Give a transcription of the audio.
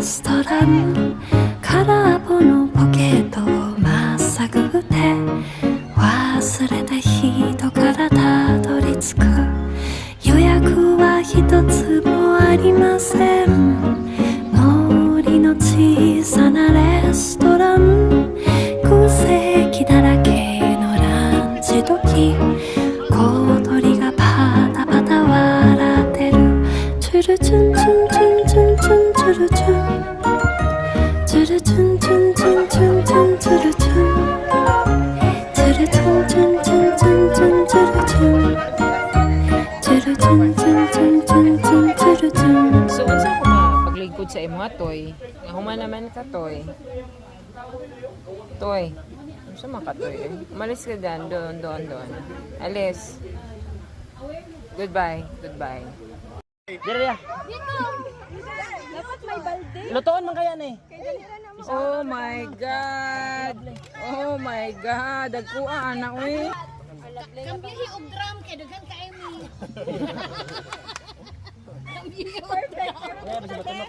ストラン空っぽのポケットをまっさぐって忘れた人からたどり着く予約は一つもありません森の小さなレストラン空席だらけのランチ時小鳥がパタパタ笑ってるチュルチュンチュンチュンチュンチュンチュルチュンチュルチュンチュンチュンチュンチュンチュルチュンチュルチュンチュンチュンチュンチュンチュルチュンチュルチュンチュンチュンチュンチュンチュルチュン. So unsa ko mapaglingkod sa imo Toy? Human naman ka Toy. Toy. Unsa man ka Toy? Umalis ka dyan, doon. Alis. Goodbye. Dira. Dapat may balde. Lutoon man kaya ni. Oh my God. Dagkuan na uy. Kambiyahi og drum kay daghan ka mi. Kambiyahi og drum.